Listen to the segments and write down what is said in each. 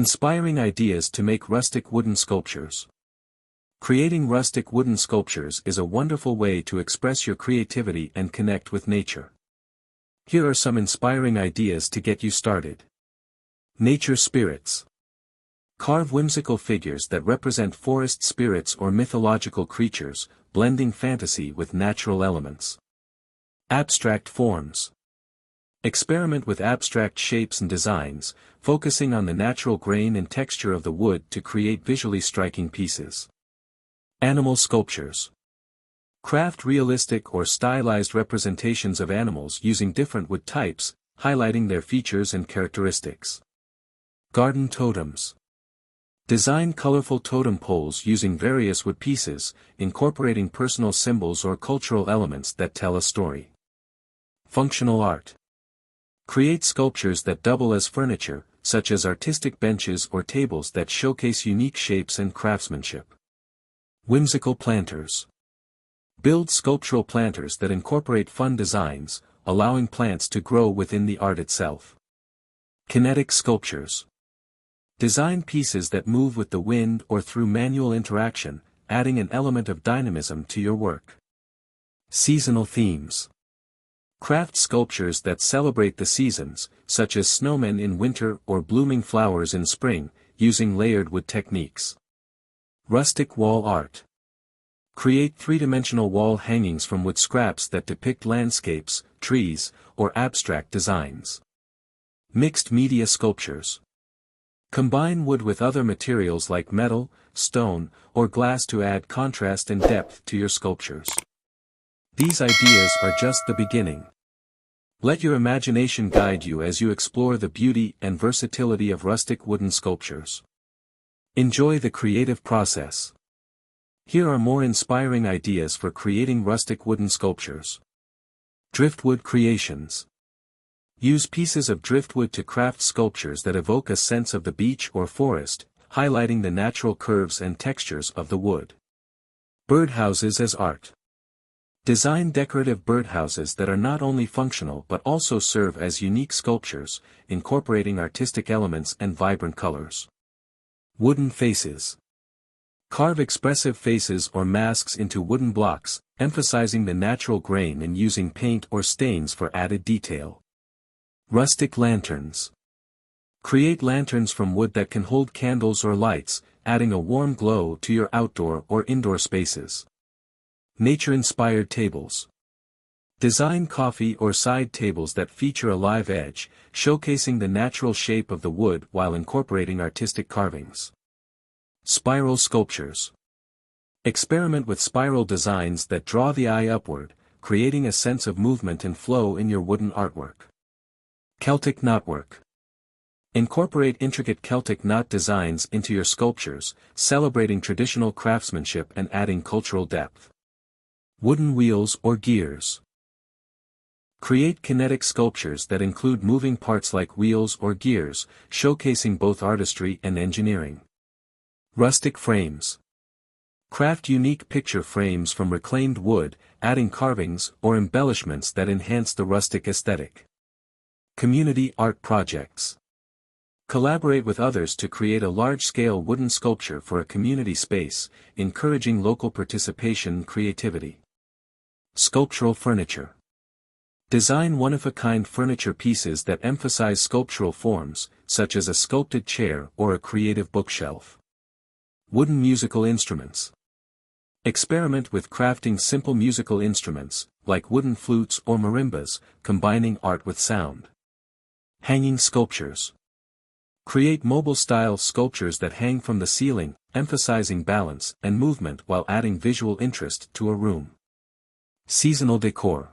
Inspiring ideas to make rustic wooden sculptures. Creating rustic wooden sculptures is a wonderful way to express your creativity and connect with nature. Here are some inspiring ideas to get you started. Nature spirits. Carve whimsical figures that represent forest spirits or mythological creatures, blending fantasy with natural elements. Abstract forms. Experiment with abstract shapes and designs, focusing on the natural grain and texture of the wood to create visually striking pieces. Animal sculptures. Craft realistic or stylized representations of animals using different wood types, highlighting their features and characteristics. Garden totems. Design colorful totem poles using various wood pieces, incorporating personal symbols or cultural elements that tell a story. Functional art. Create sculptures that double as furniture, such as artistic benches or tables that showcase unique shapes and craftsmanship. Whimsical planters. Build sculptural planters that incorporate fun designs, allowing plants to grow within the art itself. Kinetic sculptures. Design pieces that move with the wind or through manual interaction, adding an element of dynamism to your work. Seasonal themes. Craft sculptures that celebrate the seasons, such as snowmen in winter or blooming flowers in spring, using layered wood techniques. Rustic wall art. Create three-dimensional wall hangings from wood scraps that depict landscapes, trees, or abstract designs. Mixed media sculptures. Combine wood with other materials like metal, stone, or glass to add contrast and depth to your sculptures. These ideas are just the beginning. Let your imagination guide you as you explore the beauty and versatility of rustic wooden sculptures. Enjoy the creative process. Here are more inspiring ideas for creating rustic wooden sculptures. Driftwood creations. Use pieces of driftwood to craft sculptures that evoke a sense of the beach or forest, highlighting the natural curves and textures of the wood. Birdhouses as art. Design decorative birdhouses that are not only functional but also serve as unique sculptures, incorporating artistic elements and vibrant colors. Wooden faces. Carve expressive faces or masks into wooden blocks, emphasizing the natural grain and using paint or stains for added detail. Rustic lanterns. Create lanterns from wood that can hold candles or lights, adding a warm glow to your outdoor or indoor spaces. Nature-inspired tables. Design coffee or side tables that feature a live edge, showcasing the natural shape of the wood while incorporating artistic carvings. Spiral sculptures. Experiment with spiral designs that draw the eye upward, creating a sense of movement and flow in your wooden artwork. Celtic knotwork. Incorporate intricate Celtic knot designs into your sculptures, celebrating traditional craftsmanship and adding cultural depth. Wooden wheels or gears. Create kinetic sculptures that include moving parts like wheels or gears, showcasing both artistry and engineering. Rustic frames. Craft unique picture frames from reclaimed wood, adding carvings or embellishments that enhance the rustic aesthetic. Community art projects. Collaborate with others to create a large-scale wooden sculpture for a community space, encouraging local participation and creativity. Sculptural furniture. Design one-of-a-kind furniture pieces that emphasize sculptural forms, such as a sculpted chair or a creative bookshelf. Wooden musical instruments. Experiment with crafting simple musical instruments, like wooden flutes or marimbas, combining art with sound. Hanging sculptures. Create mobile-style sculptures that hang from the ceiling, emphasizing balance and movement while adding visual interest to a room. Seasonal decor.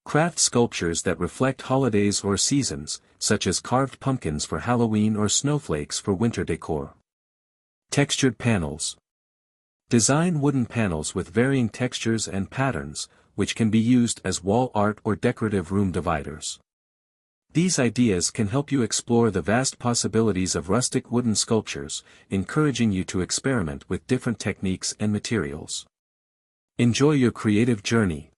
Craft sculptures that reflect holidays or seasons, such as carved pumpkins for Halloween or snowflakes for winter decor. Textured panels. Design wooden panels with varying textures and patterns, which can be used as wall art or decorative room dividers. These ideas can help you explore the vast possibilities of rustic wooden sculptures, encouraging you to experiment with different techniques and materials. Enjoy your creative journey.